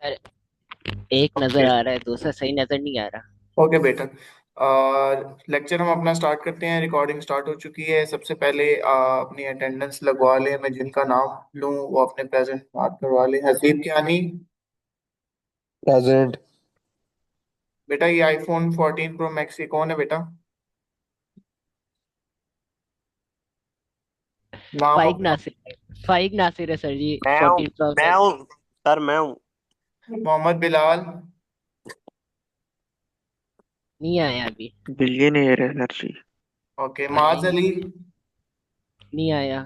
Sir, एक नजर आ रहा है, दूसरा सही नजर नहीं आ रहा। ओके बेटा। लेक्चर हम अपना स्टार्ट करते हैं। रिकॉर्डिंग स्टार्ट हो चुकी है। सबसे पहले अपनी अटेंडेंस लगवा लें। मैं जिनका नाम लूँ वो अपने प्रेजेंट मार्क करवा लें। हसीब कियानी। प्रेजेंट। बेटा ये आईफोन 14 प्रो मैक्स की कौन है बेटा? नाम फाइक अपना। नासिर। फाइक नासिर है सर जी, मैं हूँ 14 प्रो मैं मैक्स। हूँ सर, मैं हूँ। मोहम्मद बिलाल। नहीं आया अभी। Billionaire energy. ओके माज आएंगे। अली। नहीं आया।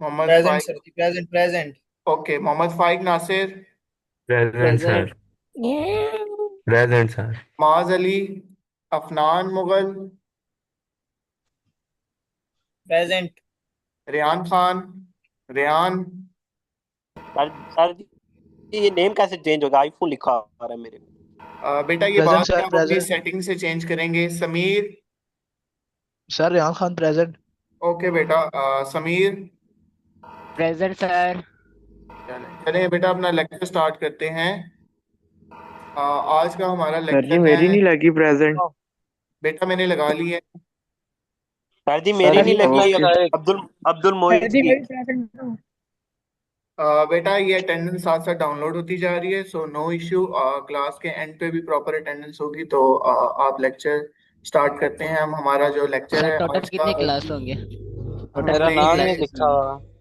मोहम्मद प्रेजेंट फाइक। सर जी, present present. Okay Mohammad Faiq Nasir. Present present. Sir. Present sir. Maaz Ali. Afnan Mughal. Present. Rehan Khan. Rehan. Sir जी, ये नेम कैसे चेंज होगा? आईफोन लिखा आ रहा है मेरे को। बेटा ये प्रेजेंट बात सर, आप अपनी प्रेजेंट। सेटिंग से चेंज करेंगे। Sameer. Sir Rehan Khan present. Okay बेटा। समीर। Present sir. चलें चलें बेटा अपना लेक्चर स्टार्ट करते हैं। आज का हमारा सर जी लेक्चर है। मेरी नहीं लगी प्रेजेंट। बेटा मैंने लगा ली है। सर जी सर मेरी सर नहीं जी लगी मेरी है। लगा है। अब्दुल अब्दुल सर मोइज जी की। मेरी प्रेजेंट। बेटा ये अटेंडेंस साथ साथ डाउनलोड होती जा रही है, सो नो इश्यू। क्लास के एंड पे भी प्रॉपर अटेंडेंस होगी तो आप लेक्चर स्टार्ट करते हैं। हम हमारा जो लेक्चर सर है टोटल आज का। कितने क्लास होंगे? टोटल मेरा हमने कितने नाम ही नहीं क्लासेस लिखा होंगे? हुआ।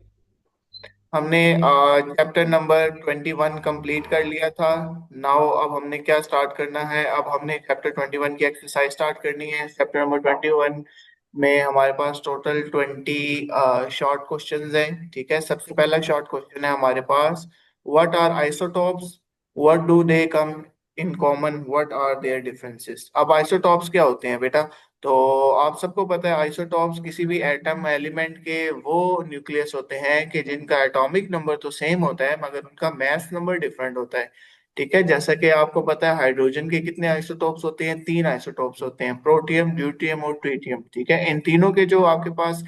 हमने चैप्टर नंबर 21 कंप्लीट कर लिया था। नाउ अब हमने क्या स्टार्ट करना है? अब हमने चैप्टर 21 की एक्सरसाइज स्टार्ट करनी है। चैप्टर नंबर 21 में हमारे पास टोटल 20 शॉर्ट क्वेश्चंस हैं। ठीक है, सबसे पहला शॉर्ट क्वेश्चन है हमारे पास। What are isotopes? What do they come in common? What are their differences? अब आइसोटोप्स क्या होते हैं बेटा? तो आप सबको पता है आइसोटॉप्स किसी भी एटम एलिमेंट के वो न्यूक्लियस होते हैं कि जिनका एटॉमिक नंबर तो सेम होता है मगर उनका मास नंबर डिफरेंट होता है। ठीक है, जैसा कि आपको पता है हाइड्रोजन के कितने आइसोटॉप्स होते हैं? 3 आइसोटॉप्स होते हैं, प्रोटियम, ड्यूटियम और ट्रिटियम। ठीक है, इन तीनों के जो आपके पास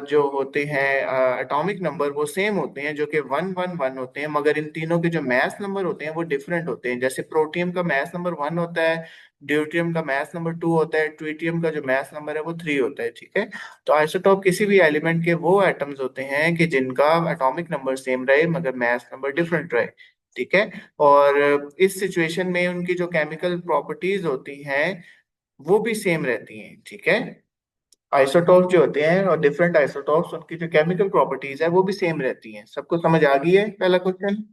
जो होते हैं एटॉमिक नंबर वो सेम होते हैं, जो कि 111 होते हैं, मगर इन तीनों के जो मास नंबर होते हैं वो डिफरेंट होते हैं। जैसे प्रोटियम का मास नंबर 1 होता है, ड्यूटियम का मास नंबर 2 होता है, ट्रिटियम का जो मास नंबर है वो 3 होता है। ठीक है, तो आइसोटॉप किसी भी एलिमेंट के वो एटम्स होते हैं कि जिनका एटॉमिक नंबर सेम रहे मगर मास नंबर डिफरेंट रहे। ठीक है, और इस सिचुएशन में उनकी जो केमिकल प्रॉपर्टीज होती हैं वो भी सेम रहती हैं। ठीक है, आइसोटॉप जो होते हैं और डिफरेंट आइसोटॉप्स उनकी जो केमिकल प्रॉपर्टीज है वो भी सेम रहती हैं। सबको समझ आ गई है पहला question?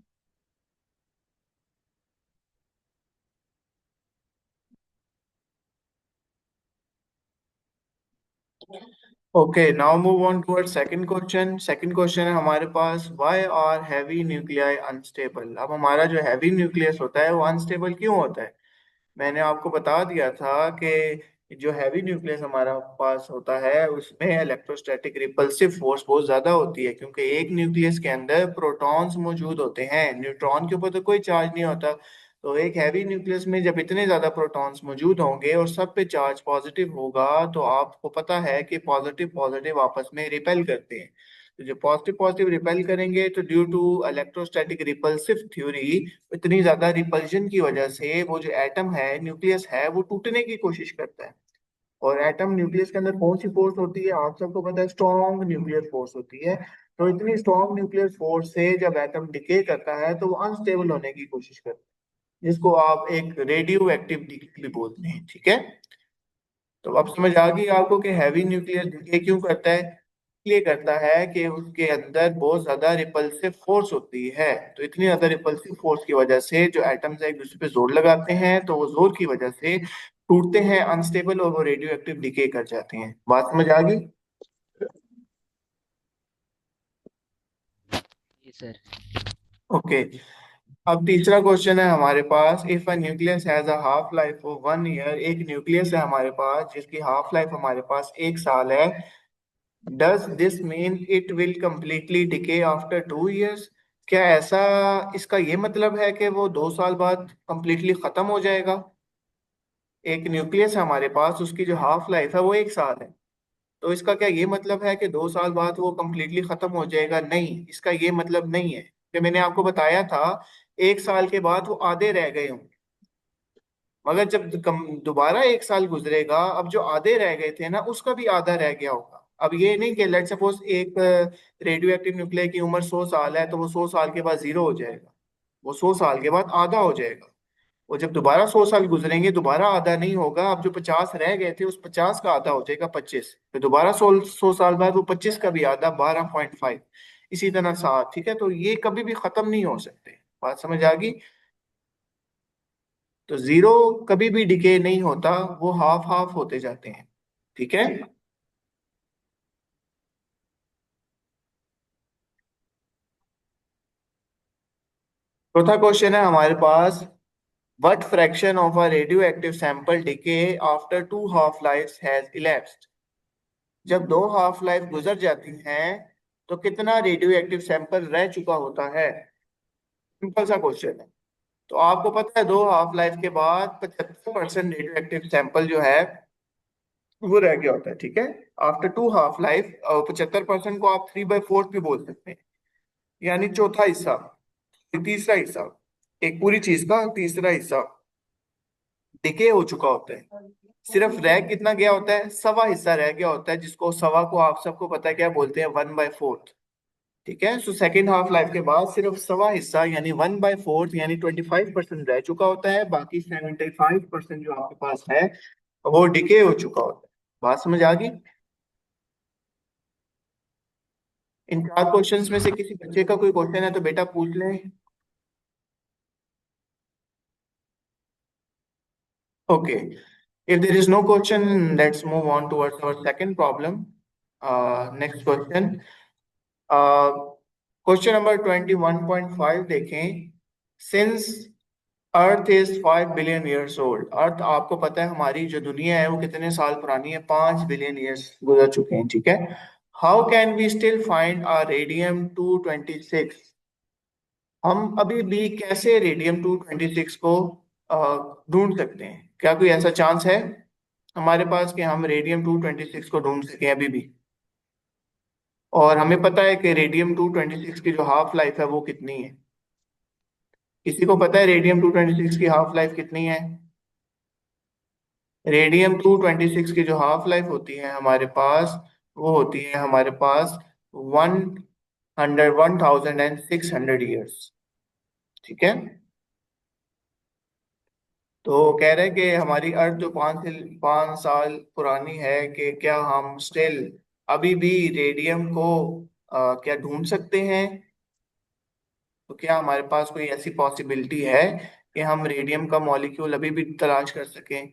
Okay, now move on toward second question. Second question है हमारे पास, why are heavy nuclei unstable? अब हमारा जो हैवी न्यूक्लियस होता है वो अनस्टेबल क्यों होता है? मैंने आपको बता दिया था कि जो हैवी न्यूक्लियस हमारा पास होता है उसमें इलेक्ट्रोस्टैटिक रिपल्सिव फोर्स बहुत ज्यादा होती है, क्योंकि एक न्यूक्लियस के अंदर प्रोटॉन्स मौजूद होते हैं, न्यूट्रॉन के ऊपर तो कोई चार्ज नहीं होता। तो एक हैवी न्यूक्लियस में जब इतने ज्यादा प्रोटॉन्स मौजूद होंगे और सब पे चार्ज पॉजिटिव होगा तो आपको पता है कि पॉजिटिव पॉजिटिव आपस में रिपेल करते हैं। तो जो पॉजिटिव पॉजिटिव रिपेल करेंगे तो due to electrostatic repulsive theory, इतनी ज्यादा रिपल्जन की वजह से वो जो एटम है, न्यूक्लियस है, वो टूटने की कोशिश करता है। और एटम न्यूक्लियस के अंदर कौन सी फोर्स होती है? आप सबको पता है, स्ट्रॉन्ग न्यूक्लियर फोर्स होती है। तो इतनी स्ट्रॉन्ग न्यूक्लियर फोर्स से जब एटम डिके करता है तो वो अनस्टेबल होने की कोशिश करता है, जिसको आप एक रेडियो एक्टिव भी बोलते हैं। ठीक है, तो अब समझ आ गई आपको कि हैवी न्यूक्लियर डिके क्यों करता है? इसलिए करता है कि उसके अंदर बहुत ज्यादा रिपल्सिव फोर्स होती है। तो इतनी ज्यादा रिपल्सिव फोर्स की वजह से जो एटम्स एक दूसरे पे जोर लगाते हैं तो वो जोर की वजह से टूटते हैं, अनस्टेबल, और वो रेडियो एक्टिव डिके कर जाते हैं। बात समझ आ गई? जी सर। ओके, अब तीसरा क्वेश्चन है हमारे पास, if a nucleus has a half life of 1 year. एक न्यूक्लियस है हमारे पास जिसकी हाफ लाइफ हमारे पास 1 साल है। Does this mean it will completely decay after 2 years? क्या ऐसा इसका ये मतलब है कि वो 2 साल बाद कंप्लीटली खत्म हो जाएगा? एक न्यूक्लियस है हमारे पास, उसकी जो हाफ लाइफ है वो 1 साल है, तो इसका क्या ये मतलब है कि 2 साल बाद वो कंप्लीटली खत्म हो जाएगा? नहीं, इसका ये मतलब नहीं है। कि मैंने आपको बताया था 1 साल के बाद वो आधे रह गए होंगे, मगर जब दोबारा 1 साल गुजरेगा, अब जो आधे रह गए थे ना उसका भी आधा रह गया होगा। अब ये नहीं कि लेट सपोज एक रेडियो एक्टिव न्यूक्लियर की उम्र 100 साल है तो वो 100 साल के बाद जीरो हो जाएगा, वो 100 साल के बाद आधा हो जाएगा। वो जब दोबारा 100 साल गुजरेंगे दोबारा आधा नहीं होगा, अब जो 50 रह गए थे उस 50 का आधा हो जाएगा 25, फिर दोबारा 100 साल बाद वो 25 का भी आधा 12.5, इसी तरह 7। ठीक है, तो ये कभी भी खत्म नहीं हो सकते। बात समझ आ गई? तो जीरो कभी भी डिके नहीं होता, वो हाफ हाफ होते जाते हैं। ठीक है, चौथा क्वेश्चन है हमारे पास, what fraction of a radio active sample decay after 2 half-lives has elapsed? जब 2 half-life गुजर जाती हैं तो कितना रेडियो एक्टिव सैंपल रह चुका होता है? सिंपल सा क्वेश्चन है। तो आपको पता है 2 half-life के बाद 75% रेडियो एक्टिव सैंपल जो है वो रह गया होता है। ठीक है, आफ्टर 2 half-life 75% को आप 3/4 भी बोल सकते हैं, यानी चौथा हिस्सा, तीसरा हिस्सा, एक पूरी चीज का तीसरा हिस्सा डिके हो चुका होता है। सिर्फ रह कितना गया होता है? सवा हिस्सा रह गया होता है, जिसको सवा को आप सबको पता है क्या बोलते हैं? 1/4। ठीक है, सो सेकेंड हाफ लाइफ के बाद सिर्फ सवा हिस्सा यानी 1/4 यानी 25% रह चुका होता है, बाकी 75% जो आपके पास है वो डिके हो चुका होता है। बात समझ आ गई? इन 4 क्वेश्चंस में से किसी बच्चे का कोई क्वेश्चन है तो बेटा पूछ लें। Okay, if there is no question, let's move on towards our second problem. Next question. Question number 21.5 देखें। Since Earth is 5 billion years old, Earth आपको पता है हमारी जो दुनिया है वो कितने साल पुरानी है? 5 बिलियन ईयर्स गुजर चुके हैं। ठीक है, how can we still find a radium 226? हम अभी भी कैसे रेडियम 226 को ढूंढ सकते हैं? क्या कोई ऐसा चांस है हमारे पास कि हम रेडियम 226 को ढूंढ सकें अभी भी? और हमें पता है कि रेडियम 226 की जो हाफ लाइफ है वो कितनी है? किसी को पता है रेडियम 226 की हाफ लाइफ कितनी है? रेडियम 226 की जो हाफ लाइफ होती है हमारे पास, वो होती है हमारे पास 1,600 ईयर्स। ठीक है, तो कह रहे हैं कि हमारी अर्थ जो 5 साल पुरानी है, कि क्या हम स्टिल अभी भी रेडियम को क्या ढूंढ सकते हैं? तो क्या हमारे पास कोई ऐसी पॉसिबिलिटी है कि हम रेडियम का मॉलिक्यूल अभी भी तलाश कर सकें?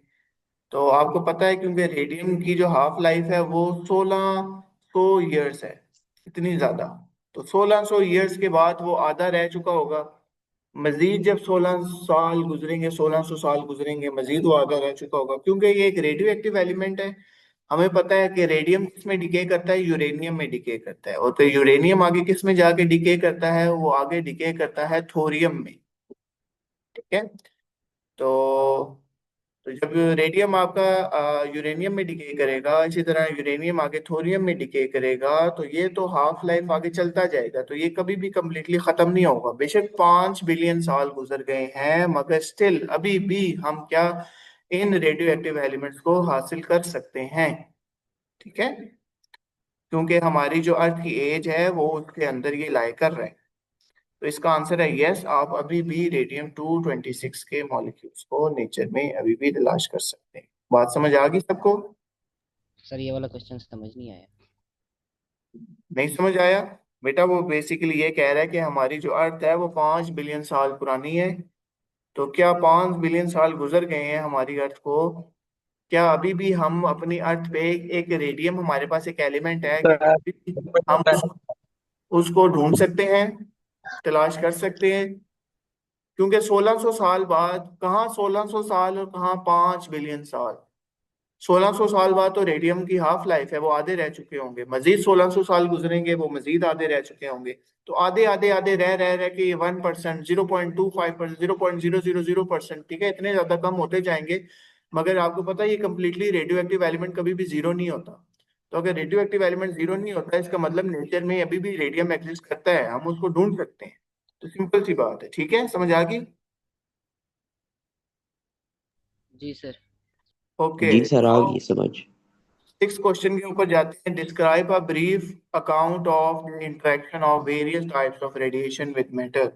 तो आपको पता है क्योंकि रेडियम की जो हाफ लाइफ है वो 1600 ईयर्स है, इतनी ज्यादा। तो 1600 ईयर्स के बाद वो आधा रह चुका होगा, मजीद जब 16 साल गुजरेंगे, 1600 साल गुजरेंगे, मजीद वो आधा रह चुका होगा, क्योंकि ये एक रेडियो एक्टिव एलिमेंट है। हमें पता है कि रेडियम किस में डिके करता है? यूरेनियम में डिके करता है। और तो यूरेनियम आगे किस में जाके डिके करता है? वो आगे डिके करता है थोरियम में। ठीक है, तो जब रेडियम आपका यूरेनियम में डिके करेगा, इसी तरह यूरेनियम आगे थोरियम में डिके करेगा, तो ये तो हाफ लाइफ आगे चलता जाएगा, तो ये कभी भी कंप्लीटली खत्म नहीं होगा। बेशक 5 बिलियन साल गुजर गए हैं, मगर स्टिल अभी भी हम क्या इन रेडियो एक्टिव एलिमेंट्स को हासिल कर सकते हैं। ठीक है, क्योंकि हमारी जो अर्थ की एज है वो उसके अंदर ये लाई कर रहे हैं। तो इसका आंसर है यस, आप अभी भी रेडियम 226 के मॉलिक्यूल्स को नेचर में अभी भी तलाश कर सकते हैं। बात समझ आ गई सबको? सर ये वाला क्वेश्चन समझ नहीं आया। नहीं समझ आया? बेटा वो बेसिकली ये कह रहा है कि हमारी जो अर्थ है वो 5 बिलियन साल पुरानी है, तो क्या 5 बिलियन साल गुजर गए हैं हमारी अर्थ को, क्या अभी भी हम अपनी अर्थ पे एक रेडियम, हमारे पास एक एलिमेंट है, क्या अभी भी हम उसको ढूंढ सकते हैं, तलाश कर सकते हैं? क्योंकि 1600 साल बाद कहाँ 1600 साल और कहाँ 5 बिलियन साल, 1600 साल बाद तो रेडियम की हाफ लाइफ है, वो आधे रह चुके होंगे, मजीद 1600 साल गुजरेंगे वो मजीद आधे रह चुके होंगे। तो आधे आधे आधे रह के ये 1%, 0.25%, 0.000%, ठीक है, इतने ज्यादा कम होते जाएंगे। मगर आपको पता है ये कंप्लीटली रेडियो एक्टिव एलिमेंट कभी भी जीरो नहीं होता। तो अगर रेडियो एक्टिव एलिमेंट जीरो नहीं होता, इसका मतलब नेचर में अभी भी रेडियम एग्जिस्ट करता है, हम उसको ढूंढ सकते हैं, तो सिंपल सी बात है, ठीक है, समझ आ गई? जी सर। ओके, जी सर, आ तो गई समझ। 6 क्वेश्चन के ऊपर जाते हैं। Describe a brief account of the interaction of various types of radiation with matter.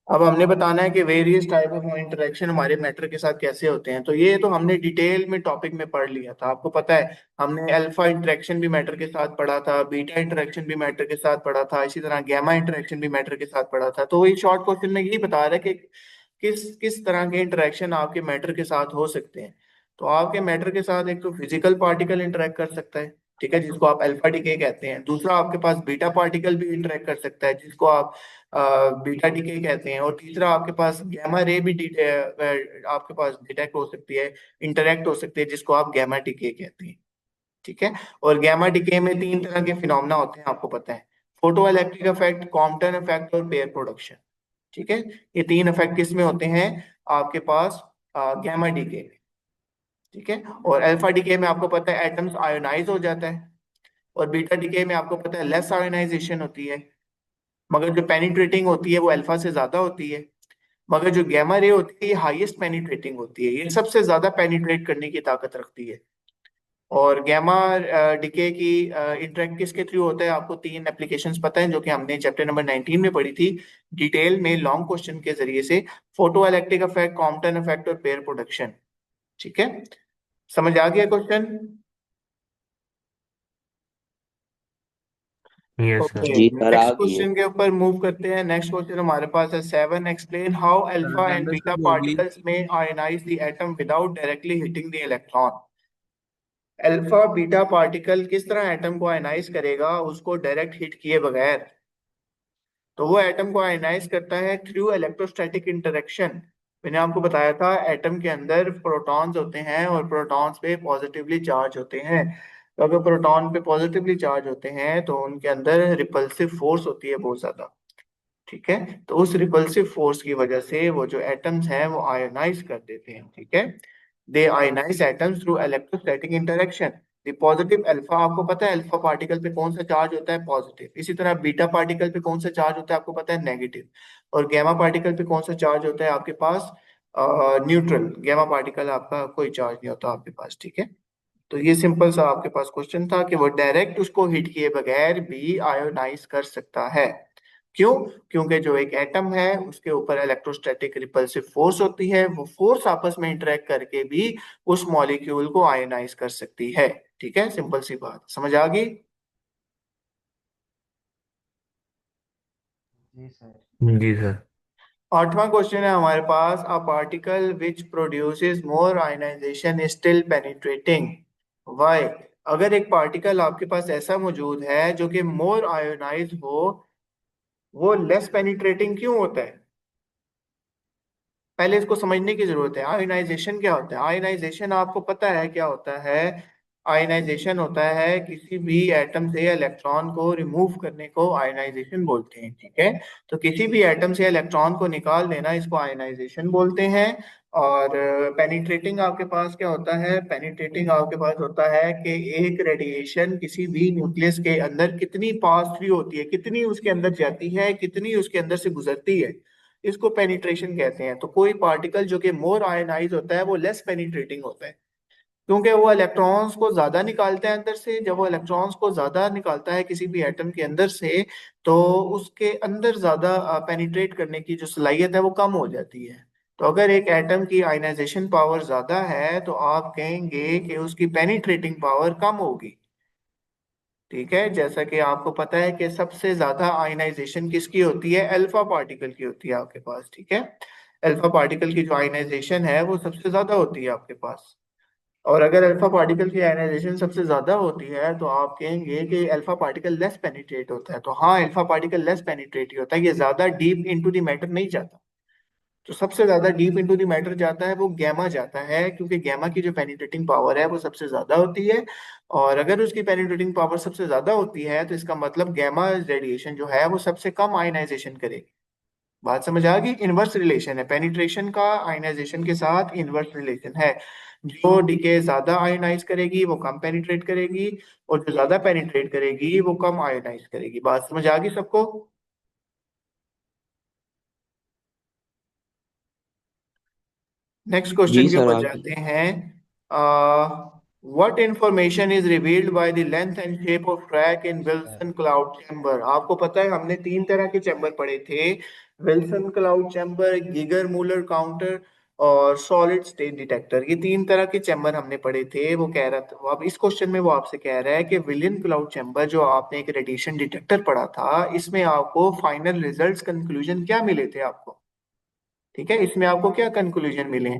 अब हमने बताना है कि वेरियस टाइप ऑफ इंटरेक्शन हमारे मैटर के साथ कैसे होते हैं। तो ये तो हमने डिटेल में टॉपिक में पढ़ लिया था, आपको पता है। हमने अल्फा इंटरेक्शन भी मैटर के साथ पढ़ा था, बीटा इंटरेक्शन भी मैटर के साथ पढ़ा था, इसी तरह गैमा इंटरेक्शन भी मैटर के साथ पढ़ा था। तो ये शॉर्ट क्वेश्चन में यही बता रहा है कि किस किस तरह के इंटरेक्शन आपके मैटर के साथ हो सकते हैं। तो आपके मैटर के साथ एक तो फिजिकल पार्टिकल इंटरेक्ट कर सकता है, ठीक है, जिसको आप अल्फा डीके कहते हैं। दूसरा आपके पास बीटा पार्टिकल भी इंटरेक्ट कर सकता है, जिसको आप बीटा डीके कहते हैं। और तीसरा आपके पास गैमा रे भी आपके पास डिटेक्ट हो सकती है, इंटरेक्ट हो सकती है, जिसको आप गैमा डीके कहते हैं, ठीक है। और गैमा डीके में 3 तरह के फिनोमेना होते हैं, आपको पता है। Photo electric effect, Compton effect और पेयर प्रोडक्शन, ठीक है। ये 3 इफेक्ट किस में होते हैं? आपके पास गैमा डीके में, ठीक है। और अल्फा डीके में आपको पता है एटम्स आयोनाइज हो जाता है, और बीटा डीके में आपको पता है लेस आयोनाइजेशन होती है, मगर जो पेनिट्रेटिंग होती है वो अल्फा से ज्यादा होती है। मगर जो गैमा रे होती है ये हाईएस्ट पेनिट्रेटिंग होती है, ये सबसे ज्यादा पेनिट्रेट करने की ताकत रखती है। और गैमा डीके की इंटरेक्ट किसके थ्रू होता है? आपको 3 एप्लीकेशंस पता है, जो कि हमने चैप्टर नंबर 19 में पढ़ी थी डिटेल में, लॉन्ग क्वेश्चन के जरिए से। Photo electric effect, Compton effect और पेयर प्रोडक्शन, ठीक है। समझ आ गया क्वेश्चन? Yes okay, sir. जी सर, आ नेक्स्ट गई है। क्वेश्चन के ऊपर मूव करते हैं। नेक्स्ट क्वेश्चन हमारे पास है 7। Explain how sir alpha and attendance beta कब होगी? पार्टिकल्स में ionize the atom without directly hitting the electron. Alpha beta particle किस तरह एटम को आयनाइज करेगा उसको डायरेक्ट हिट किए बगैर? तो वो एटम को आयनाइज करता है थ्रू इलेक्ट्रोस्टैटिक इंटरेक्शन। मैंने आपको बताया था एटम के अंदर प्रोटॉन्स होते हैं और प्रोटॉन्स पे पॉजिटिवली चार्ज होते हैं। तो अगर प्रोटॉन पे पॉजिटिवली चार्ज होते हैं तो उनके अंदर रिपल्सिव फोर्स होती है बहुत ज्यादा, ठीक है। तो उस रिपल्सिव फोर्स की वजह से वो जो एटम्स हैं वो आयोनाइज कर देते हैं, ठीक है। They ionise atoms through electrostatic interaction. The positive alpha, आपको पता है अल्फा पार्टिकल पे कौन सा चार्ज होता है? पॉजिटिव। इसी तरह बीटा पार्टिकल पे कौन सा चार्ज होता है? आपको पता है, नेगेटिव। और गैमा पार्टिकल पे कौन सा चार्ज होता है आपके पास? न्यूट्रल। गैमा पार्टिकल आपका कोई चार्ज नहीं होता आपके पास, ठीक है। तो ये सिंपल सा आपके पास क्वेश्चन था कि वो डायरेक्ट उसको हिट किए बगैर भी आयोनाइज कर सकता है। क्यों? क्योंकि जो एक एटम है उसके ऊपर इलेक्ट्रोस्टैटिक रिपल्सिव फोर्स होती है, वो फोर्स आपस में इंटरेक्ट करके भी उस मॉलिक्यूल को आयोनाइज कर सकती है, ठीक है। सिंपल सी बात, समझ आ गई? जी सर। 8वां क्वेश्चन है हमारे पास। A particle which produces more ionisation is still penetrating, why? अगर एक पार्टिकल आपके पास ऐसा मौजूद है जो कि मोर आयोनाइज हो, वो लेस पेनिट्रेटिंग क्यों होता है? पहले इसको समझने की जरूरत है। आयनाइजेशन क्या होता है? आयनाइजेशन आपको पता है क्या होता है? आयनाइजेशन होता है किसी भी एटम से इलेक्ट्रॉन को रिमूव करने को आयनाइजेशन बोलते हैं, ठीक है। तो किसी भी एटम से इलेक्ट्रॉन को निकाल देना, इसको आयनाइजेशन बोलते हैं। और पेनिट्रेटिंग आपके पास क्या होता है? पेनिट्रेटिंग आपके पास होता है कि एक रेडिएशन किसी भी न्यूक्लियस के अंदर कितनी पास थ्रू होती है, कितनी उसके अंदर जाती है, कितनी उसके अंदर से गुजरती है, इसको पेनिट्रेशन कहते हैं। तो कोई पार्टिकल जो कि मोर आयनाइज होता है वो लेस पेनिट्रेटिंग होता है, क्योंकि वो इलेक्ट्रॉन्स को ज्यादा निकालता है अंदर से। जब वो इलेक्ट्रॉन्स को ज्यादा निकालता है किसी भी एटम के अंदर से, तो उसके अंदर ज्यादा पेनिट्रेट करने की जो सलाहियत है वो कम हो जाती है। तो अगर एक एटम की आयनाइजेशन पावर ज्यादा है तो आप कहेंगे कि उसकी पेनिट्रेटिंग पावर कम होगी, ठीक है। जैसा कि आपको पता है कि सबसे ज्यादा आयनाइजेशन किसकी होती है? अल्फा पार्टिकल की होती है आपके पास, ठीक है। अल्फा पार्टिकल की जो आयनाइजेशन है वो सबसे ज्यादा होती है आपके पास। और अगर अल्फा पार्टिकल की आयनाइजेशन सबसे ज्यादा होती है तो आप कहेंगे कि अल्फा पार्टिकल लेस पेनिट्रेट होता है। तो हाँ, अल्फा पार्टिकल लेस पेनिट्रेट होता है, ये ज्यादा डीप इनटू द मैटर नहीं जाता। जो सबसे ज्यादा डीप इनटू द मैटर जाता है वो गैमा जाता है, क्योंकि गैमा की जो पेनिट्रेटिंग पावर है वो सबसे ज्यादा होती है। और अगर उसकी पेनिट्रेटिंग पावर सबसे ज्यादा होती है तो इसका मतलब गैमा रेडिएशन जो है वो सबसे कम आयनाइजेशन करेगी। बात समझ आ गई? इनवर्स रिलेशन है पेनिट्रेशन का, आयनाइजेशन के साथ इनवर्स रिलेशन है। जो डीके ज्यादा आयनाइज करेगी वो कम पेनिट्रेट करेगी, और जो ज्यादा पेनिट्रेट करेगी वो कम आयनाइज करेगी। बात समझ आ गई सबको? नेक्स्ट जी क्वेश्चन के सर ऊपर आगे। जाते हैं। What information is revealed by the length and shape of track in Wilson cloud chamber. आपको पता है हमने तीन तरह के चैम्बर पढ़े थे, Wilson cloud chamber, Geiger Muller counter और सॉलिड स्टेट डिटेक्टर। ये तीन तरह के चैम्बर हमने पढ़े थे। वो कह रहा था, अब इस क्वेश्चन में वो आपसे कह रहा है कि विलियन क्लाउड चैम्बर जो आपने एक रेडिएशन डिटेक्टर पढ़ा था, इसमें आपको फाइनल रिजल्ट्स कंक्लूजन क्या मिले थे आपको। ठीक है, इसमें आपको क्या कंक्लूजन मिले।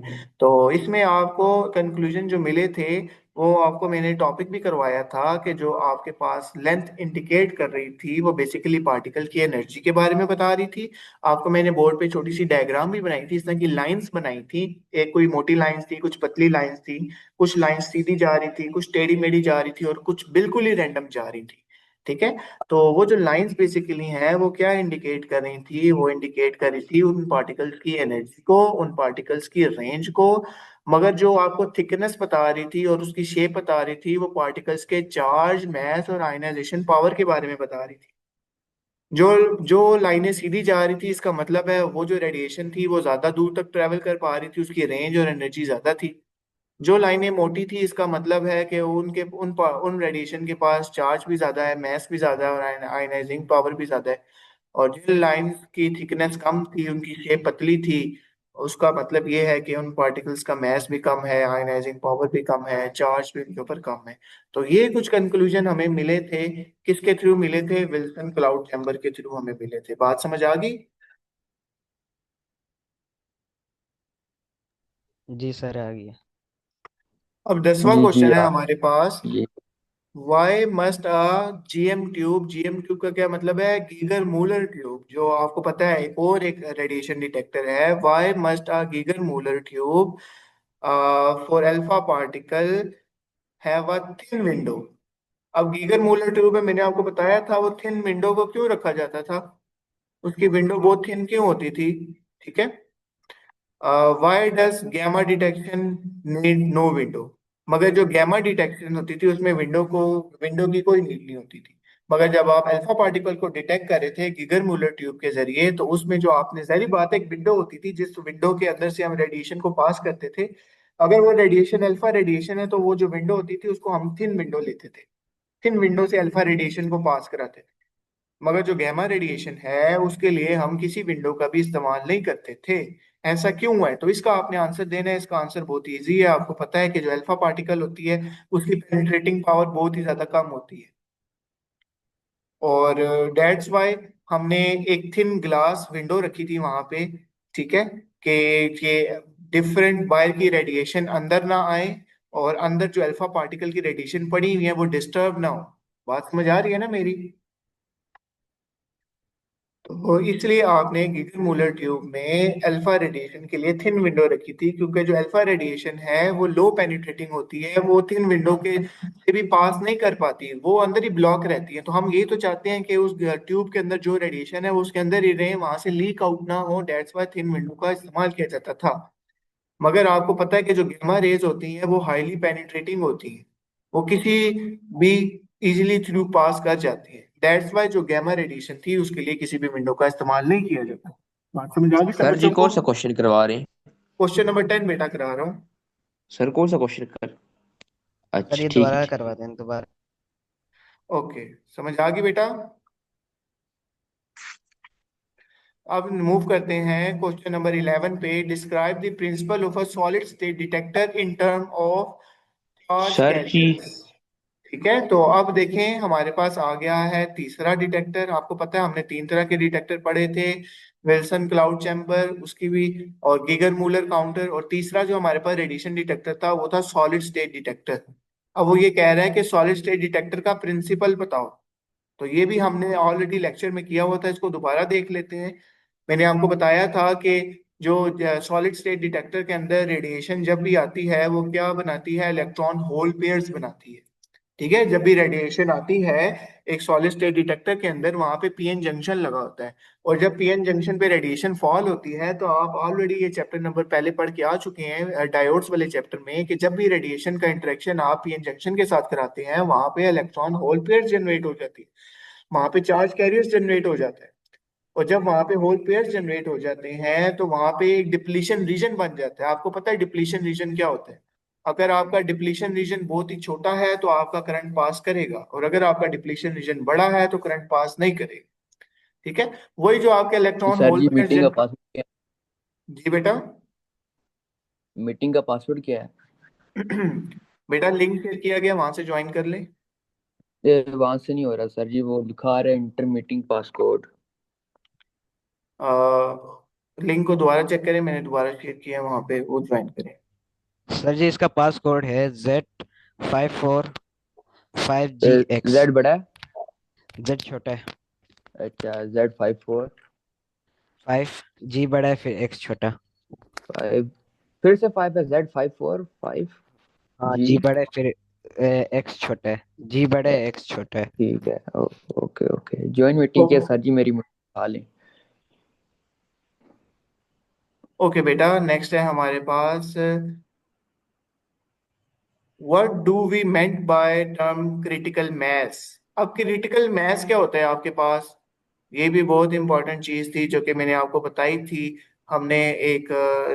तो इसमें आपको कंक्लूजन जो मिले थे वो आपको मैंने टॉपिक भी करवाया था कि जो आपके पास लेंथ इंडिकेट कर रही थी वो बेसिकली पार्टिकल की एनर्जी के बारे में बता रही थी। आपको मैंने बोर्ड पे छोटी सी डायग्राम भी बनाई थी, इस तरह की लाइंस बनाई थी। एक कोई मोटी लाइंस थी, कुछ पतली लाइंस थी, कुछ लाइंस सीधी जा रही थी, कुछ टेढ़ी मेढ़ी जा रही थी और कुछ बिल्कुल ही रैंडम जा रही थी। ठीक है, तो वो जो लाइंस बेसिकली हैं वो क्या इंडिकेट कर रही थी, वो इंडिकेट कर रही थी उन पार्टिकल्स की एनर्जी को, उन पार्टिकल्स की रेंज को। मगर जो आपको थिकनेस बता रही थी और उसकी शेप बता रही थी वो पार्टिकल्स के चार्ज, मास और आयनाइजेशन पावर के बारे में बता रही थी। जो जो लाइनें सीधी जा रही थी इसका मतलब है वो जो रेडिएशन थी वो ज्यादा दूर तक ट्रेवल कर पा रही थी, उसकी रेंज और एनर्जी ज्यादा थी। जो लाइनें मोटी थी इसका मतलब है कि उनके उन रेडिएशन के पास चार्ज भी ज्यादा है, मास भी ज्यादा है और आयनाइजिंग पावर भी ज्यादा है। और जिन लाइंस की थिकनेस कम थी, उनकी शेप पतली थी, उसका मतलब ये है कि उन पार्टिकल्स का मास भी कम है, आयनाइजिंग पावर भी कम है, चार्ज भी उनके ऊपर कम है। तो ये कुछ कंक्लूजन हमें मिले थे। किसके थ्रू मिले थे? विल्सन क्लाउड चैम्बर के थ्रू हमें मिले थे। बात समझ आ गई? जी सर आ गया। अब 10वां जी जी क्वेश्चन है आप हमारे पास। ये। Why must a GM tube, GM tube का क्या मतलब है? Geiger Muller tube. जो आपको पता है एक रेडिएशन डिटेक्टर है, why must a Geiger Muller tube for alpha particle have a thin window. अब गीगर मूलर ट्यूब में मैंने आपको बताया था वो थिन विंडो को क्यों रखा जाता था, उसकी विंडो बहुत थिन क्यों होती थी। ठीक है, why does gamma detection need no window. मगर जो गैमा डिटेक्शन होती थी उसमें विंडो की कोई नीड नहीं होती थी। मगर जब आप अल्फा पार्टिकल को डिटेक्ट कर रहे थे गीगर मूलर ट्यूब के जरिए, तो उसमें जो आपने जाहिर बात है एक विंडो होती थी, जिस विंडो के अंदर से हम रेडिएशन को पास करते थे। अगर वो रेडिएशन अल्फा रेडिएशन है तो वो जो विंडो होती थी उसको हम थिन विंडो लेते थे, थिन विंडो से अल्फा रेडिएशन को पास कराते थे। मगर जो गैमा रेडिएशन है उसके लिए हम किसी विंडो का भी इस्तेमाल नहीं करते थे। ऐसा क्यों है? तो इसका आपने आंसर देना है। इसका आंसर बहुत इजी है। आपको पता है कि जो अल्फा पार्टिकल होती है उसकी पेनिट्रेटिंग पावर बहुत ही ज्यादा कम होती है, और डेट्स वाई हमने एक थिन ग्लास विंडो रखी थी वहां पे। ठीक है, कि डिफरेंट वायर की रेडिएशन अंदर ना आए और अंदर जो अल्फा पार्टिकल की रेडिएशन पड़ी हुई है वो डिस्टर्ब ना हो। बात समझ आ रही है ना मेरी? तो इसलिए आपने गीगर मूलर ट्यूब में अल्फा रेडिएशन के लिए थिन विंडो रखी थी, क्योंकि जो अल्फा रेडिएशन है वो लो पेनिट्रेटिंग होती है, वो थिन विंडो के से भी पास नहीं कर पाती, वो अंदर ही ब्लॉक रहती है। तो हम ये तो चाहते हैं कि उस ट्यूब के अंदर जो रेडिएशन है वो उसके अंदर ही रहे, वहां से लीक आउट ना हो। डेट्स वाई थिन विंडो का इस्तेमाल किया जाता था। मगर आपको पता है कि जो गामा रेज होती हैं वो हाईली पेनिट्रेटिंग होती हैं, वो किसी भी इजीली थ्रू पास कर जाती है। दैट्स वाई जो गामा रेडिएशन थी उसके लिए किसी भी विंडो का इस्तेमाल नहीं किया जाता। बात समझ आ गई सब सर जी बच्चों को? कौन सा क्वेश्चन करवा रहे हैं? क्वेश्चन नंबर 10 बेटा करा रहा हूँ। सर कौन सा क्वेश्चन कर। सर अच्छा ये ठीक है दोबारा ठीक करवा दें दोबारा। ओके, समझ आ गई बेटा? अब मूव करते हैं क्वेश्चन नंबर 11 पे। Describe the principle of a solid state detector in term of charge sir ji. Carriers. ठीक है, तो अब देखें हमारे पास आ गया है तीसरा डिटेक्टर। आपको पता है हमने तीन तरह के डिटेक्टर पढ़े थे, विल्सन क्लाउड चैम्बर उसकी भी, और गीगर मूलर काउंटर, और तीसरा जो हमारे पास रेडिएशन डिटेक्टर था वो था सॉलिड स्टेट डिटेक्टर। अब वो ये कह रहा है कि सॉलिड स्टेट डिटेक्टर का प्रिंसिपल बताओ। तो ये भी हमने ऑलरेडी लेक्चर में किया हुआ था, इसको दोबारा देख लेते हैं। मैंने आपको बताया था कि जो सॉलिड स्टेट डिटेक्टर के अंदर रेडिएशन जब भी आती है वो क्या बनाती है? इलेक्ट्रॉन होल पेयर्स बनाती है। ठीक है, जब भी रेडिएशन आती है एक सॉलिड स्टेट डिटेक्टर के अंदर वहां पे पीएन जंक्शन लगा होता है, और जब पीएन जंक्शन पे रेडिएशन फॉल होती है तो आप ऑलरेडी ये चैप्टर नंबर पहले पढ़ के आ चुके हैं डायोड्स वाले चैप्टर में, कि जब भी रेडिएशन का इंटरेक्शन आप पीएन जंक्शन के साथ कराते हैं वहां पे इलेक्ट्रॉन होल पेयर जनरेट हो जाती है, वहां पे चार्ज कैरियर्स जनरेट हो जाता है। और जब वहां पे होल पेयर जनरेट हो जाते हैं तो वहां पे एक डिप्लीशन रीजन बन जाता है। आपको पता है डिप्लीशन रीजन क्या होता है? अगर आपका डिप्लीशन रीजन बहुत ही छोटा है तो आपका करंट पास करेगा, और अगर आपका डिप्लीशन रीजन बड़ा है तो करंट पास नहीं करेगा। ठीक है। वही जो आपके तो इलेक्ट्रॉन सर होल जी पेयर मीटिंग का जन। पासवर्ड क्या जी बेटा। है? मीटिंग का पासवर्ड क्या है? बेटा लिंक शेयर किया गया, वहां से ज्वाइन कर ले। ये वहां से नहीं हो रहा सर जी, वो लिखा रहा है इंटर मीटिंग पासकोड। लिंक को दोबारा चेक करें, मैंने दोबारा शेयर किया है, वहां पे वो ज्वाइन करें। सर जी इसका पास कोड है Z545GX। जेड बड़ा है? Z छोटा है। अच्छा, Z54 5G बड़ा है फिर X छोटा। 5, फिर से 5 है, Z54 5 हाँ जी। G बड़ा है फिर X छोटा है। G बड़ा है X छोटा है। ठीक है, ओके ओके, ज्वाइन मीटिंग के सर जी, मेरी उठा लें। ओके बेटा, नेक्स्ट है हमारे पास what do we meant by term critical mass. अब क्रिटिकल मैस क्या होता है आपके पास? ये भी बहुत इंपॉर्टेंट चीज थी जो कि मैंने आपको बताई थी। हमने एक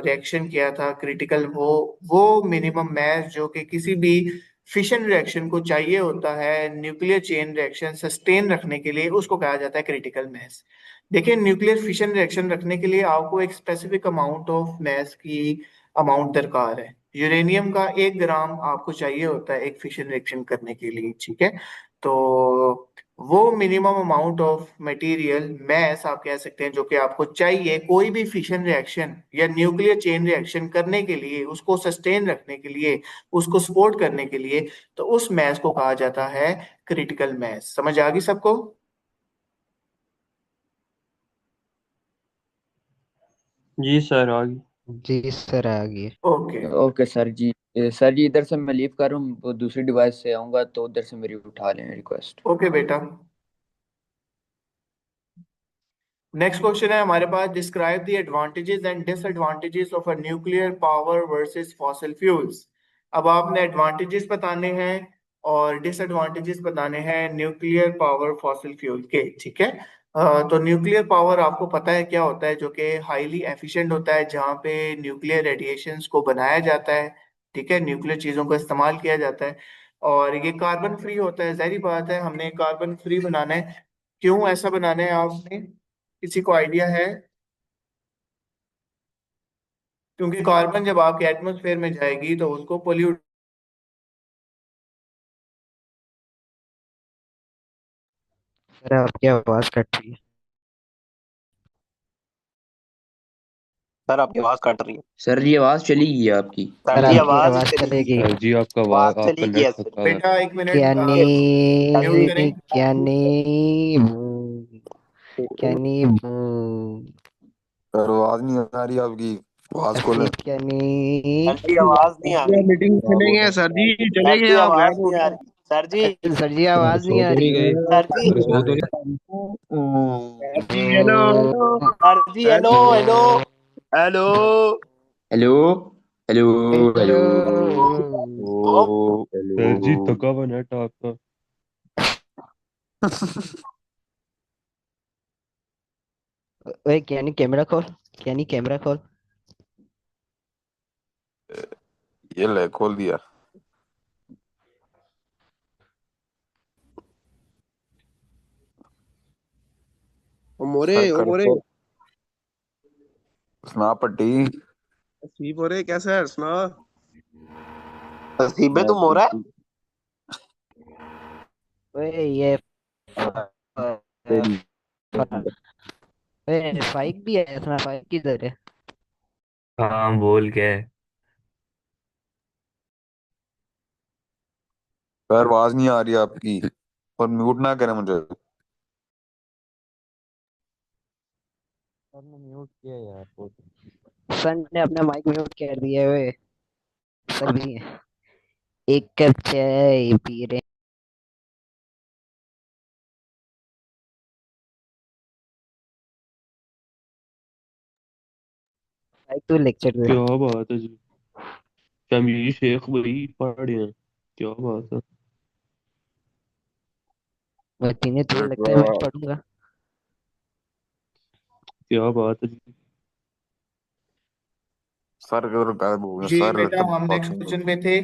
रिएक्शन किया था क्रिटिकल, वो मिनिमम मैस जो कि किसी भी फिशन रिएक्शन को चाहिए होता है न्यूक्लियर चेन रिएक्शन सस्टेन रखने के लिए, उसको कहा जाता है क्रिटिकल मैस। देखिए न्यूक्लियर फिशन रिएक्शन रखने के लिए आपको एक स्पेसिफिक अमाउंट ऑफ मैस की अमाउंट दरकार है। यूरेनियम का 1 ग्राम आपको चाहिए होता है एक फिशन रिएक्शन करने के लिए। ठीक है। तो वो minimum amount of material mass आप कह सकते हैं जो कि आपको चाहिए कोई भी फिशन रिएक्शन या न्यूक्लियर चेन रिएक्शन करने के लिए, उसको सस्टेन रखने के लिए, उसको सपोर्ट करने के लिए, तो उस मैस को कहा जाता है क्रिटिकल मैस। समझ आ गई सबको? जी सर, आ गई। जी सर आ गई। ओके। ओके सर जी। सर जी इधर से मैं लीव कर रहा हूँ, वो दूसरी डिवाइस से आऊंगा तो उधर से मेरी उठा लें रिक्वेस्ट। ओके बेटा। नेक्स्ट क्वेश्चन है हमारे पास, describe the advantages and disadvantages of a nuclear power versus fossil fuels. अब आपने एडवांटेजेस बताने हैं और डिसएडवांटेजेस बताने हैं न्यूक्लियर पावर फॉसिल फ्यूल के। ठीक है। तो न्यूक्लियर पावर आपको पता है क्या होता है, जो कि हाईली एफिशिएंट होता है, जहाँ पे न्यूक्लियर रेडिएशंस को बनाया जाता है। ठीक है, न्यूक्लियर चीजों का इस्तेमाल किया जाता है, और ये कार्बन फ्री होता है। जाहिर बात है हमने कार्बन फ्री बनाना है। क्यों ऐसा बनाना है आपने, किसी को आइडिया है? क्योंकि कार्बन जब आपके एटमॉस्फेयर में जाएगी तो उसको पोल्यूट। सर आपकी आवाज कट रही है। सर आपकी आवाज कट रही है। सर जी आवाज चली गई है आपकी। सर सर जी आपकी आवाज ही आवाज चली गई चलेगी। है। सर जी आपका आवाज आपका चली गई नेट है सर। पक्का है। बेटा एक मिनट, क्या म्यूट नहीं करें। क्या नहीं क्या नहीं सर आवाज नहीं आ रही आपकी, आवाज खोलें। हसीब क्या नहीं। सर जी आवाज नहीं आ रही। मीटिंग चले गए सर जी, चले सर गए जी आप, आवाज गायब हो नहीं आ गए। रही। सर जी। सर जी आवाज नहीं सो आ तो नहीं रही। गए? सर जी। अरे सो तो नहीं? सर जी हेलो हेलो सर जी hello hello. Hello. Hello hello hello. Hello. ओ, ओ सर जी हेलो। थका हुआ नेट आपका। ओए क्या नहीं कैमरा खोल। क्या नहीं कैमरा खोल। ये ले खोल दिया। सर ओ कर मोरे तो सुना पट्टी। सी मोरे कैसा है, सुना। नसीबे मैं तुम हो रहा है। ठीक ओए ये तेरी। ओए फाइक भी है इसमें, फाइक किधर है? हाँ बोल के। सर आवाज नहीं आ रही आपकी, और म्यूट ना करें मुझे। सर ने म्यूट किया यार वो तो। सन ने अपना माइक म्यूट कर दिया है। ओए सर भी है। एक कप चाय पी रहे हैं। तू लेक्चर दे। क्या बात है जी, शमी शेख भाई पढ़ रहे हैं, क्या बात है। मैं तीनों तू लगता है मैं बेटा पढ़ूंगा। क्या बात है जी। सर करो पहले बोल जी सर बेटा, लगता हम बात नेक्स्ट सुन लो। क्वेश्चन पे थे।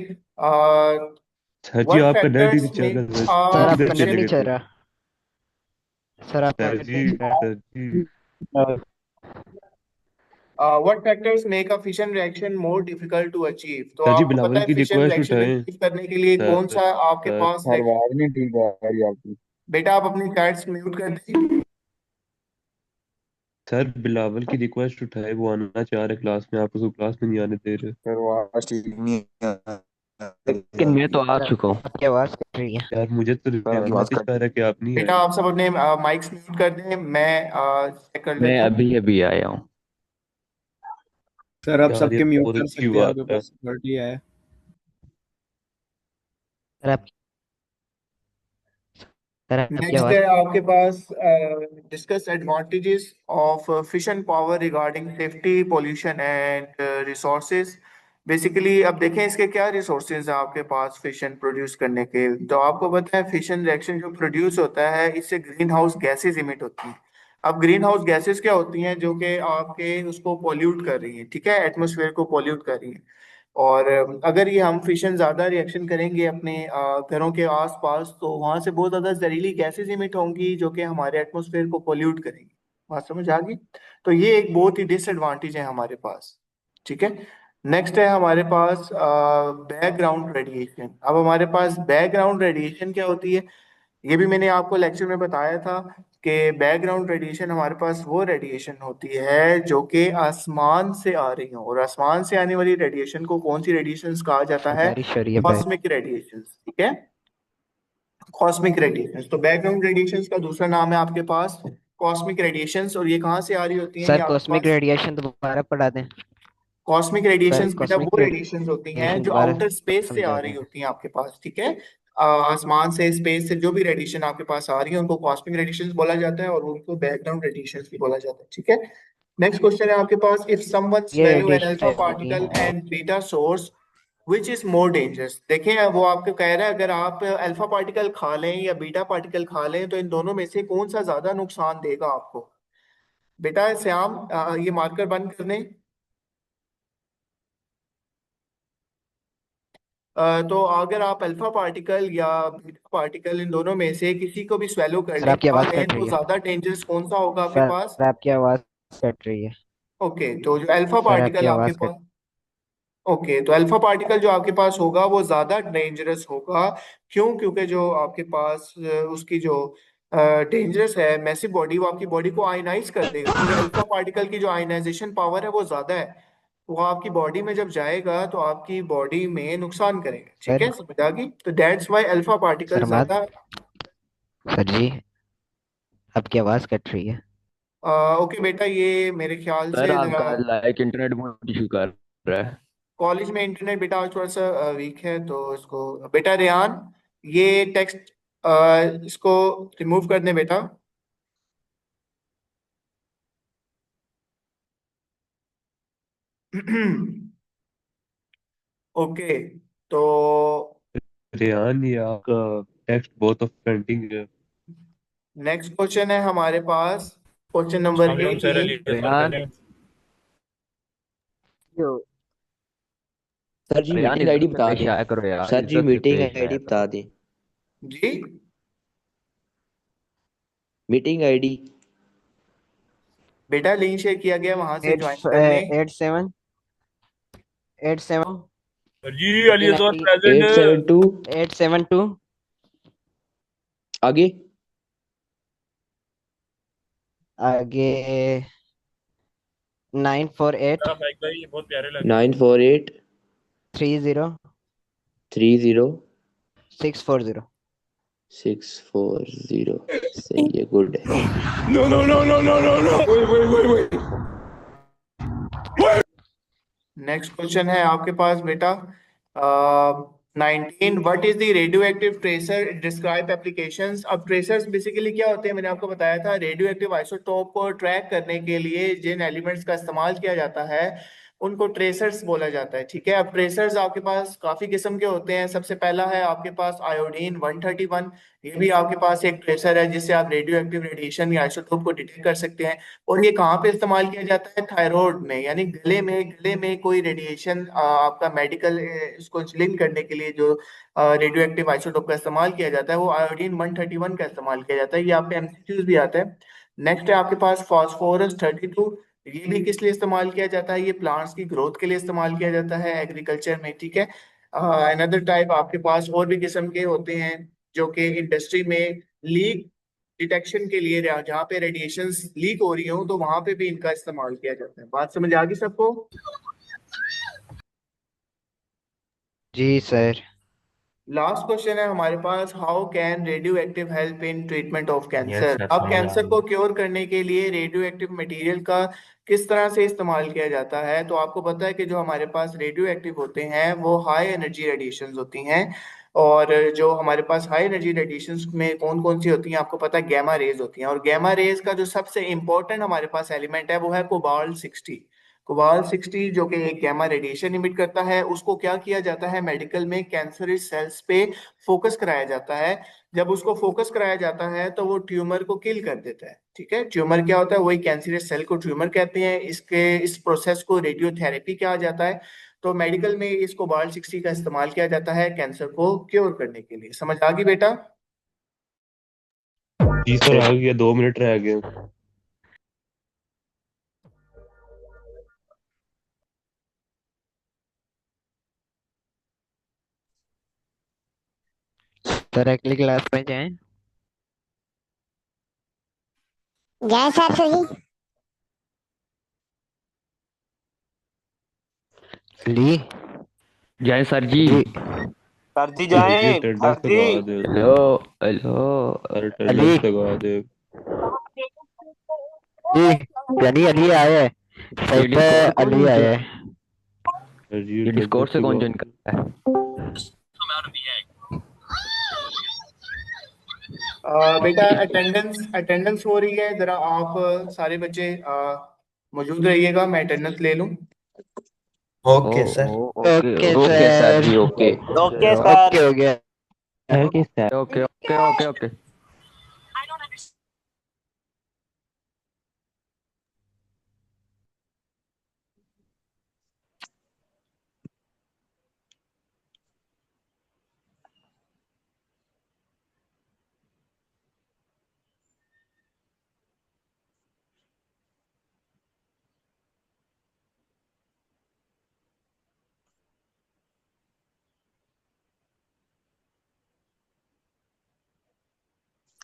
सर जी व्हाट आपका नेट ही फैक्टर्स नहीं चल मेक रहा सर। सर आपका किधर नेट चले नहीं गए चल थे? रहा। सर आपका सर नेट जी नहीं चल रहा। Sir ji what factors make a fission reaction more difficult to achieve? तो सर जी आपको पता बिलावल है की फिशन रिक्वेस्ट रिएक्शन उठाएं। अचीव करने के लिए सर कौन सा आपके सर पास सर आवाज नहीं ठीक आ रही आपकी। बेटा आप अपनी चैट्स म्यूट कर दें। सर बिलावल की रिक्वेस्ट उठाए, वो आना चाह रहे क्लास में, आप उसको क्लास में नहीं आने दे रहे। सर आवाज ठीक नहीं आ रही लेकिन मैं तो आपकी। आ सर चुका हूँ। आपकी आवाज कट रही है। यार मुझे तो सर आपकी रियान बात मैसेज कट कर रहा है कि आप नहीं बेटा आए। आप सब अपने माइक्स म्यूट कर दें, मैं चेक कर मैं लेता हूँ। अभी अभी आया हूँ। सर आप यार ये सबके तो म्यूट बहुत कर अच्छी सकते हैं, बात आपके है। पास सिक्योरिटी है। सर आप सर आपकी नेक्स्ट है आवाज। आपके पास discuss advantages of fission power regarding safety pollution and resources. Basically अब देखें इसके क्या रिसोर्सेज हैं आपके पास फिशन प्रोड्यूस करने के। तो आपको पता है फिशन रिएक्शन जो प्रोड्यूस होता है इससे ग्रीन हाउस गैसेज इमिट होती हैं। अब ग्रीन हाउस गैसेज क्या होती हैं? जो कि आपके उसको पोल्यूट कर रही हैं, ठीक है, एटमोसफेयर को पोल्यूट कर रही हैं। और अगर ये हम फिशन ज्यादा रिएक्शन करेंगे अपने घरों के आसपास तो वहां से बहुत ज्यादा जहरीली गैसेज इमिट होंगी जो कि हमारे एटमॉस्फेयर को पोल्यूट करेंगी। बात समझ आ गई? तो ये एक बहुत ही डिसएडवांटेज है हमारे पास। ठीक है। नेक्स्ट है हमारे पास बैकग्राउंड रेडिएशन। अब हमारे पास बैकग्राउंड रेडिएशन क्या होती है? ये भी मैंने आपको लेक्चर में बताया था कि बैकग्राउंड रेडिएशन हमारे पास वो रेडिएशन होती है जो कि आसमान से आ रही हो। और आसमान से आने वाली रेडिएशन को कौन सी रेडिएशंस कहा जाता है? बारिश हो रही है बैक। Cosmic radiations. ठीक है, कॉस्मिक रेडिएशंस। तो बैकग्राउंड रेडिएशंस का दूसरा नाम है आपके पास कॉस्मिक रेडिएशंस। और ये कहाँ से आ रही होती हैं? ये सर आपके कॉस्मिक पास रेडिएशन दोबारा पढ़ा दें। कॉस्मिक सर रेडिएशंस बेटा कॉस्मिक वो रेडिएशंस होती हैं रेडिएशन जो दोबारा आउटर स्पेस से आ समझा रही दें। होती हैं आपके पास। ठीक है, आसमान से स्पेस से जो भी रेडिएशन आपके पास आ रही है उनको कॉस्मिक रेडिएशंस बोला जाता है और उनको बैकग्राउंड रेडिएशंस भी बोला जाता है। ठीक है। नेक्स्ट क्वेश्चन है आपके पास, इफ समवन ये swallow an radiation alpha type होती पार्टिकल है। And beta source which is more dangerous. देखें वो आपको कह रहा है अगर आप अल्फा पार्टिकल खा लें या बीटा पार्टिकल खा लें तो इन दोनों में से कौन सा ज्यादा नुकसान देगा आपको? बेटा श्याम ये मार्कर बंद कर दें। तो अगर आप अल्फा पार्टिकल या बीटा पार्टिकल इन दोनों में से किसी को भी स्वेलो कर सर लें, आपकी खा आवाज लें, कट तो रही है। ज्यादा डेंजरस कौन सा होगा आपके पास? सर आपकी आवाज कट रही है। ओके, तो जो अल्फा सर आपकी पार्टिकल आपके आवाज कट। पास, ओके, तो अल्फा पार्टिकल जो आपके पास होगा वो ज्यादा डेंजरस होगा। क्यों? क्योंकि जो आपके पास उसकी जो डेंजरस है मैसिव बॉडी, वो आपकी बॉडी को आयनाइज कर देगा क्योंकि अल्फा पार्टिकल की जो आयनाइजेशन पावर है वो ज्यादा है। वो आपकी बॉडी में जब जाएगा तो आपकी बॉडी में नुकसान करेगा। ठीक सर है, समझ आ गई? तो दैट्स वाई अल्फा पार्टिकल सरमाद। ज्यादा। सर जी आपकी आवाज कट रही है। ओके बेटा, ये मेरे ख्याल सर से जरा आपका लाइक इंटरनेट बहुत इशू कर रहा है। कॉलेज में इंटरनेट बेटा आज थोड़ा सा वीक है तो इसको बेटा रेहान ये टेक्स्ट इसको रिमूव कर दें बेटा। ओके, तो रेहान ये आपका टेक्स्ट बहुत ऑफेंडिंग है। नेक्स्ट क्वेश्चन है हमारे पास, क्वेश्चन नंबर अस्सलाम sir, 18। Ali sir Rehan. Present. Sir जी रेहान मीटिंग इधर आईडी से बता पेश दें। आया करो यार, सर जी इज्जत से मीटिंग पेश आईडी आया बता करो। दें। जी मीटिंग आईडी। बेटा लिंक शेयर किया गया, वहां से एट ज्वाइन कर लें। 87 सर जी अली सर प्रेजेंट। 872 872 आगे आगे 948 सर माइक भाई ये बहुत प्यारे लग रहे हैं। 948 30 30 640। 640। सही है, गुड है। No no no no no no no next question है आपके पास बेटा 19, what is the radio active tracer, describe applications. अब ट्रेसर्स बेसिकली क्या होते हैं? मैंने आपको बताया था रेडियो एक्टिव आइसोटोप को ट्रैक करने के लिए जिन एलिमेंट्स का इस्तेमाल किया जाता है उनको ट्रेसर्स बोला जाता है। ठीक है, अब ट्रेसर्स आपके पास काफी किस्म के होते हैं। सबसे पहला है आपके पास आयोडीन 131। ये भी आपके पास एक ट्रेसर है जिससे आप रेडियो एक्टिव रेडिएशन या आइसोटोप को डिटेक्ट कर सकते हैं। और ये कहाँ पे इस्तेमाल किया जाता है? थायराइड में, यानी गले में कोई रेडिएशन आपका मेडिकल इसको लिंक करने के लिए जो रेडियो एक्टिव आइसोटोप का इस्तेमाल किया जाता है वो आयोडीन 131 का इस्तेमाल किया जाता है। ये आप पे एमसीक्यूज भी आता है। नेक्स्ट है आपके पास फास्फोरस 32। ये भी किस लिए इस्तेमाल किया जाता है? ये प्लांट्स की ग्रोथ के लिए इस्तेमाल किया जाता है एग्रीकल्चर में। ठीक है, अनदर टाइप आपके पास और भी किस्म के होते हैं जो कि इंडस्ट्री में लीक डिटेक्शन के लिए, जहाँ पे रेडिएशंस लीक हो रही हो तो वहां पे भी इनका इस्तेमाल किया जाता है। बात समझ आ गई सबको? जी सर। लास्ट क्वेश्चन है हमारे पास, how can radio active help in treatment of yes cancer? Sir अब समझ आ कैंसर को गया। क्योर करने के लिए रेडियो एक्टिव मटेरियल का किस तरह से इस्तेमाल किया जाता है? तो आपको पता है कि जो हमारे पास रेडियो एक्टिव होते हैं वो हाई एनर्जी रेडिएशंस होती हैं। और जो हमारे पास हाई एनर्जी रेडिएशंस में कौन कौन सी होती हैं आपको पता है? गैमा रेज होती हैं। और गैमा रेज का जो सबसे इंपॉर्टेंट हमारे पास एलिमेंट है वो है कोबाल्ट 60। कोबाल्ट 60 जो कि एक गैमा रेडिएशन इमिट करता है, उसको क्या किया जाता है मेडिकल में? कैंसरस सेल्स पे फोकस कराया जाता है। जब उसको फोकस कराया जाता है तो वो ट्यूमर को किल कर देता है। ठीक है, ट्यूमर क्या होता है? वही कैंसरस सेल को ट्यूमर कहते हैं। इस प्रोसेस को रेडियोथेरेपी कहा जाता है। तो मेडिकल में इस कोबाल्ट 60 का इस्तेमाल किया जाता है कैंसर को क्योर करने के लिए। समझ आ गई बेटा? जी सर आ गया, 2 मिनट रह गए। सर अगली क्लास में जाएं। जय सर जी। अली जय सर जी। अली सर जी सर जी जाए अटेंडेंस सर जी। लगा दे। Hello hello. Sir Ali attendance लगा दे। जी यानी अली आया है सर ये पे। डिस्कॉर्ड अली कौन आया है। सर जी ये डिस्कॉर्ड अटेंडेंस से कौन लगा ज्वाइन दे। करता है? बेटा अटेंडेंस अटेंडेंस हो रही है, जरा आप सारे बच्चे मौजूद रहिएगा, मैं अटेंडेंस ले लूं। ओ ओके सर। ओ okay okay okay sir sir. जी ओके। Okay okay sir. हो गया। Okay sir. Okay okay okay okay.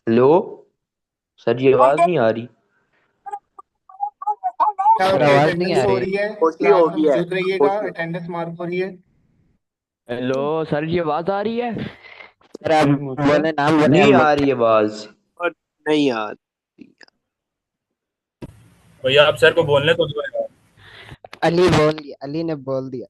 Hello sir जी आवाज नहीं आ रही। सर आपकी आवाज नहीं अटेंडेंस आ हो रही। रही है, खोटी क्लास हो में गई है, मौजूद रहिएगा, खोटी। अटेंडेंस मार्क हो रही है। हेलो सर जी आवाज आ रही है? सर आप बोले, नाम बोले नहीं हम। आ रही आवाज। और नहीं यार। भैया आप सर को बोलने तो दो यार। अली बोल दिया, अली ने बोल दिया।